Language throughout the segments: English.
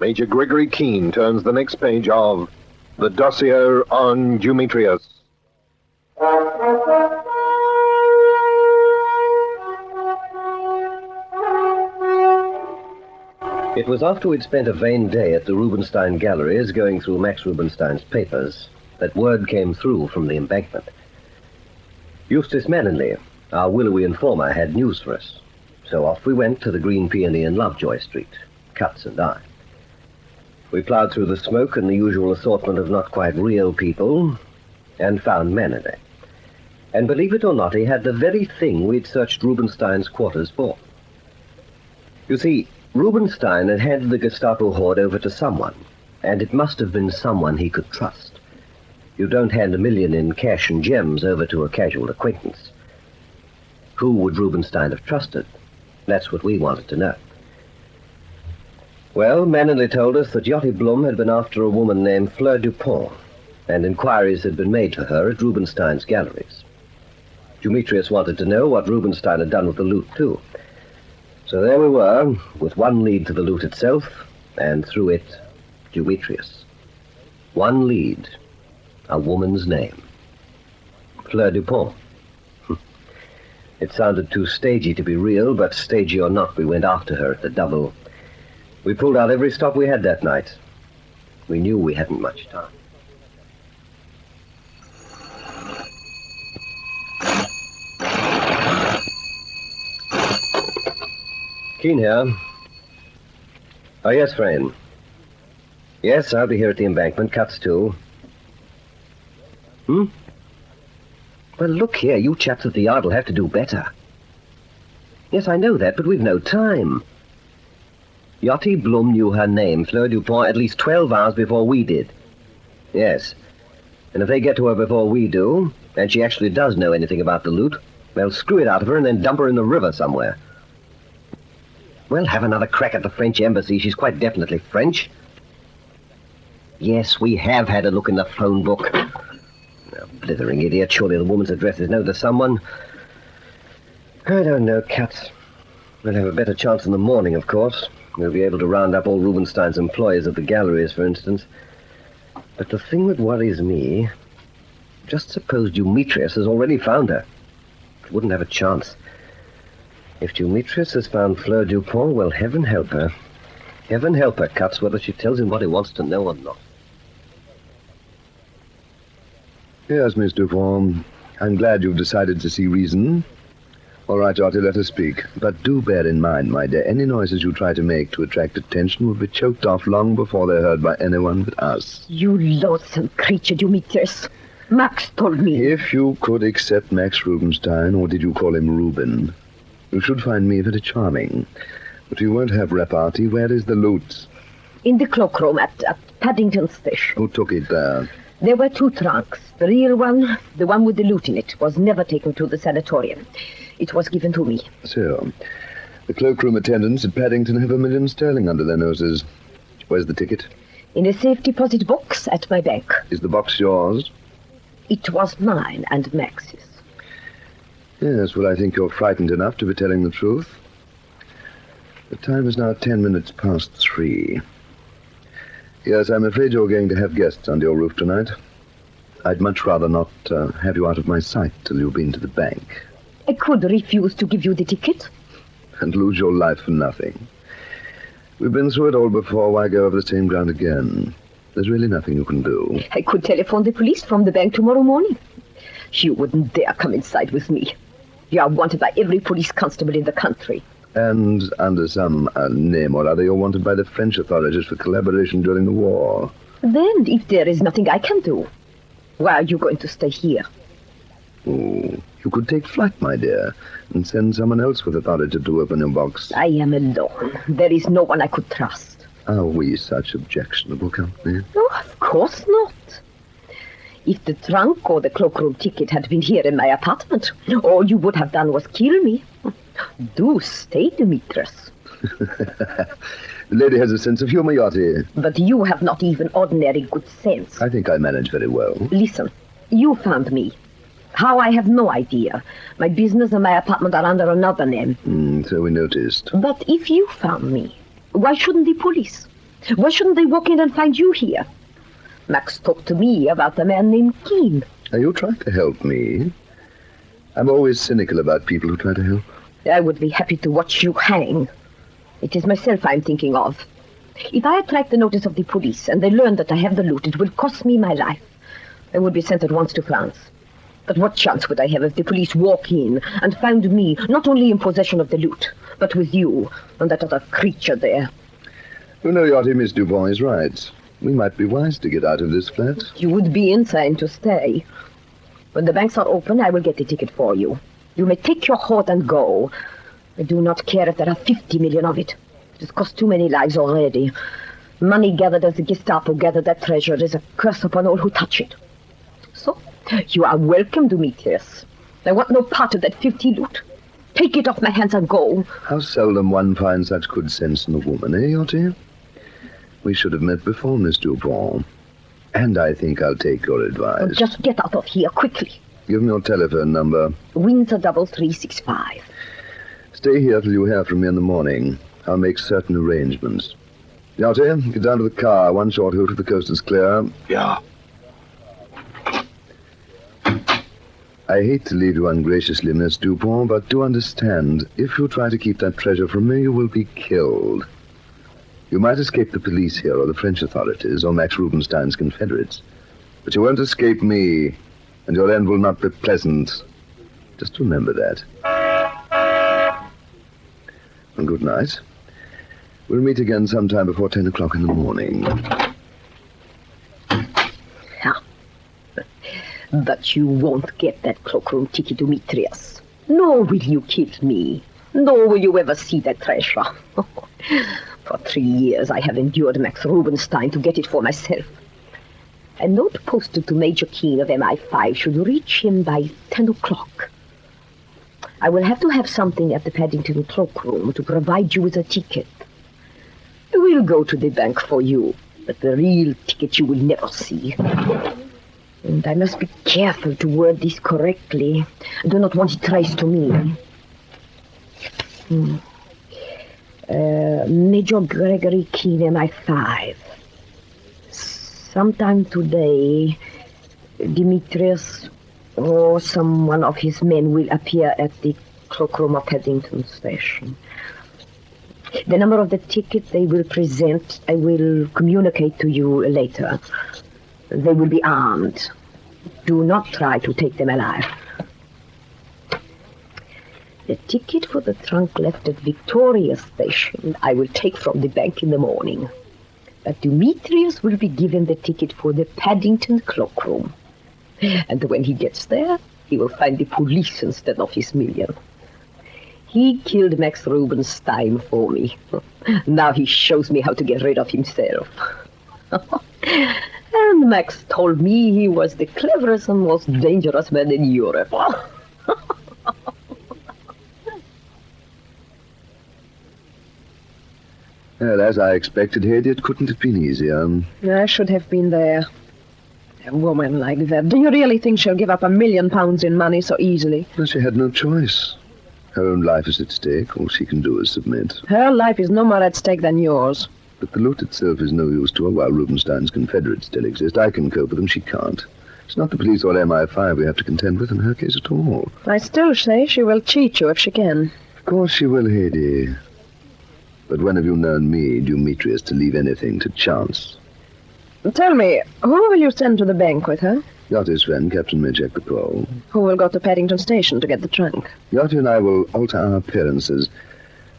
Major Gregory Keene turns the next page of the Dossier on Dumetrius. It was after we'd spent a vain day at the Rubinstein Galleries going through Max Rubinstein's papers that word came through from the embankment. Eustace Manningley, our willowy informer, had news for us. So off we went to the Green Peony in Lovejoy Street, Cutts and I. We ploughed through the smoke and the usual assortment of not quite real people and found Manningley. And believe it or not, he had the very thing we'd searched Rubinstein's quarters for. You see, Rubinstein had handed the Gestapo hoard over to someone, and it must have been someone he could trust. You don't hand $1 million in cash and gems over to a casual acquaintance. Who would Rubinstein have trusted? That's what we wanted to know. Well, Manningley told us that Yachty Blum had been after a woman named Fleur Dupont, and inquiries had been made for her at Rubinstein's galleries. Dumetrius wanted to know what Rubinstein had done with the loot, too. So there we were, with one lead to the loot itself, and through it, Dumetrius. One lead, a woman's name. Fleur Dupont. It sounded too stagey to be real, but stagey or not, we went after her at the double. We pulled out every stop we had that night. We knew we hadn't much time. Keene here. Oh, yes, Frayne. Yes, I'll be here at the embankment. Cutts, too. Well, look here. You chaps at the yard will have to do better. Yes, I know that, but we've no time. Yachty Blum knew her name, Fleur Dupont, at least 12 hours before we did. Yes. And if they get to her before we do, and she actually does know anything about the loot, they'll screw it out of her and then dump her in the river somewhere. Well, have another crack at the French embassy. She's quite definitely French. Yes, we have had a look in the phone book. Oh, blithering idiot. Surely the woman's address is known to someone. I don't know, Cutts. We'll have a better chance in the morning, of course. We'll be able to round up all Rubinstein's employees at the galleries, for instance. But the thing that worries me... Just suppose Dumetrius has already found her. He wouldn't have a chance. If Dumetrius has found Fleur Dupont, well, heaven help her. Heaven help her, Cutts, whether she tells him what he wants to know or not. Yes, Miss Dupont. I'm glad you've decided to see reason. All right, Yachty, let us speak. But do bear in mind, my dear, any noises you try to make to attract attention will be choked off long before they're heard by anyone but us. You loathsome creature, Dumetrius. Max told me. If you could accept Max Rubinstein, or did you call him Rubin, you should find me very charming. But you won't have repartee. Where is the loot? In the cloakroom at Paddington Station. Who took it there? There were 2 trunks. The real one, the one with the loot in it, was never taken to the sanatorium. It was given to me. So, the cloakroom attendants at Paddington have £1 million sterling under their noses. Where's the ticket? In a safe deposit box at my bank. Is the box yours? It was mine and Max's. Yes, well, I think you're frightened enough to be telling the truth. The time is now 10 minutes past 3. Yes, I'm afraid you're going to have guests under your roof tonight. I'd much rather not have you out of my sight till you've been to the bank. I could refuse to give you the ticket. And lose your life for nothing. We've been through it all before. Why go over the same ground again? There's really nothing you can do. I could telephone the police from the bank tomorrow morning. You wouldn't dare come inside with me. You are wanted by every police constable in the country. And under some name or other, you're wanted by the French authorities for collaboration during the war. Then, if there is nothing I can do, why are you going to stay here? Oh, you could take flight, my dear, and send someone else with authority to open your box. I am alone. There is no one I could trust. Are we such objectionable company? Oh, of course not. If the trunk or the cloakroom ticket had been here in my apartment, all you would have done was kill me. Do stay, Dumetrius. The lady has a sense of humor, Yachty. But you have not even ordinary good sense. I think I manage very well. Listen, you found me. How, I have no idea. My business and my apartment are under another name. So we noticed. But if you found me, why shouldn't the police? Why shouldn't they walk in and find you here? Max talked to me about a man named Keene. Are you trying to help me? I'm always cynical about people who try to help. I would be happy to watch you hang. It is myself I'm thinking of. If I attract the notice of the police and they learn that I have the loot, it will cost me my life. I would be sent at once to France. But what chance would I have if the police walk in and find me not only in possession of the loot, but with you and that other creature there? You know, Yachty, Miss Dupont is right. We might be wise to get out of this flat. You would be insane to stay. When the banks are open, I will get the ticket for you. You may take your hoard and go. I do not care if there are 50 million of it. It has cost too many lives already. Money gathered as the Gestapo gathered that treasure is a curse upon all who touch it. So, you are welcome, Dumetrius. I want no part of that 50 loot. Take it off my hands and go. How seldom one finds such good sense in a woman, eh, Yachty? We should have met before, Miss Dupont. And I think I'll take your advice. Oh, just get out of here, quickly. Give me your telephone number. Windsor 3365. Stay here till you hear from me in the morning. I'll make certain arrangements. Yachty, get down to the car. One short hoot if the coast is clear. Yeah. I hate to leave you ungraciously, Miss Dupont, but do understand, if you try to keep that treasure from me, you will be killed. You might escape the police here, or the French authorities, or Max Rubenstein's Confederates. But you won't escape me, and your end will not be pleasant. Just remember that. And good night. We'll meet again sometime before 10 o'clock in the morning. But you won't get that cloakroom ticket, Dumetrius. Nor will you kill me. Nor will you ever see that treasure. For 3 years I have endured Max Rubenstein to get it for myself. A note posted to Major Keene of MI5 should reach him by 10 o'clock. I will have to have something at the Paddington cloakroom to provide you with a ticket. I will go to the bank for you, but the real ticket you will never see. And I must be careful to word this correctly. I do not want it traced to me. Major Gregory Keene, MI5. Sometime today, Dumetrius or someone of his men will appear at the cloakroom of Paddington Station. The number of the ticket they will present, I will communicate to you later. They will be armed. Do not try to take them alive. The ticket for the trunk left at Victoria Station I will take from the bank in the morning. But Dumetrius will be given the ticket for the Paddington cloakroom. And when he gets there, he will find the police instead of his million. He killed Max Rubenstein for me. Now he shows me how to get rid of himself. And Max told me he was the cleverest and most dangerous man in Europe. Well, as I expected, Hedy, it couldn't have been easier. I should have been there. A woman like that. Do you really think she'll give up £1 million in money so easily? Well, she had no choice. Her own life is at stake. All she can do is submit. Her life is no more at stake than yours. But the loot itself is no use to her while Rubenstein's Confederates still exist. I can cope with them. She can't. It's not the police or MI5 we have to contend with in her case at all. I still say she will cheat you if she can. Of course she will, Hedy. But when have you known me, Dumetrius, to leave anything to chance? Tell me, who will you send to the bank with her? Yachty's friend, Captain Midjack the Pole. Who will go to Paddington Station to get the trunk? Yachty and I will alter our appearances.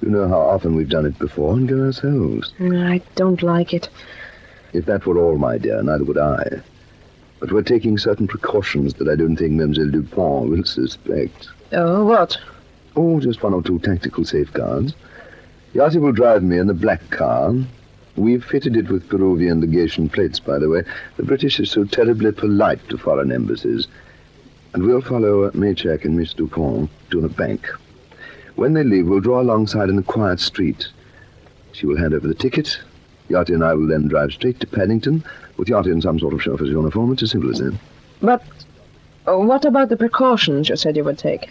You know how often we've done it before, and go ourselves. I don't like it. If that were all, my dear, neither would I. But we're taking certain precautions that I don't think Mademoiselle Dupont will suspect. Oh, what? Oh, just 1 or 2 tactical safeguards. Yachty will drive me in the black car. We've fitted it with Peruvian legation plates, by the way. The British are so terribly polite to foreign embassies. And we'll follow Midjack and Miss Dupont to the bank. When they leave, we'll draw alongside in a quiet street. She will hand over the ticket. Yachty and I will then drive straight to Paddington, with Yachty in some sort of chauffeur's uniform. It's as simple as that. But what about the precautions you said you would take?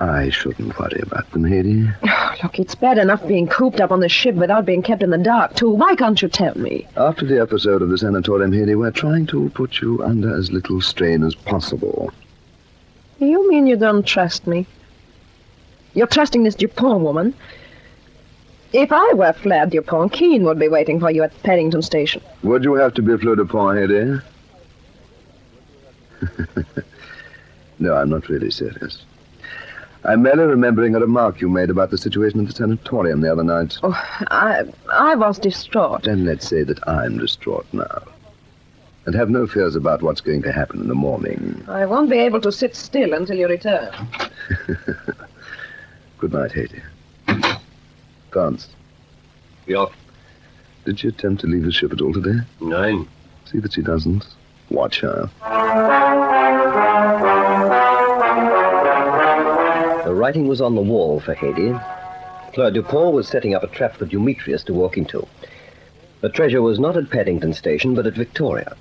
I shouldn't worry about them, Haiti. Oh, look, it's bad enough being cooped up on the ship without being kept in the dark, too. Why can't you tell me? After the episode of the sanatorium, Haiti, we're trying to put you under as little strain as possible. You mean you don't trust me? You're trusting this Dupont woman? If I were Fleur Dupont, Keene would be waiting for you at Paddington Station. Would you have to be Fleur Dupont, Haiti? No, I'm not really serious. I'm merely remembering a remark you made about the situation at the sanatorium the other night. Oh, I was distraught. Then let's say that I'm distraught now. And have no fears about what's going to happen in the morning. I won't be able to sit still until you return. Good night, Haiti. Gans. Yeah. Did she attempt to leave the ship at all today? Nein. See that she doesn't. Watch her. The writing was on the wall for Haiti. Fleur Dupont was setting up a trap for Dumetrius to walk into. The treasure was not at Paddington Station, but at Victoria.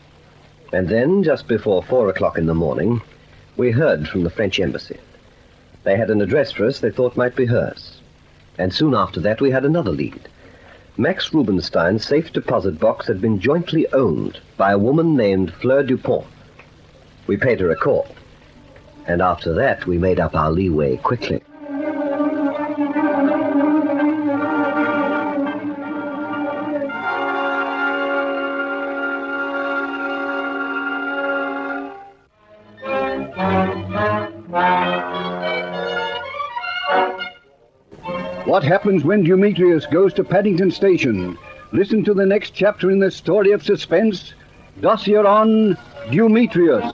And then, just before 4 o'clock in the morning, we heard from the French embassy. They had an address for us they thought might be hers. And soon after that, we had another lead. Max Rubenstein's safe deposit box had been jointly owned by a woman named Fleur Dupont. We paid her a call. And after that, we made up our leeway quickly. What happens when Dumetrius goes to Paddington Station? Listen to the next chapter in the story of suspense, Dossier on Dumetrius.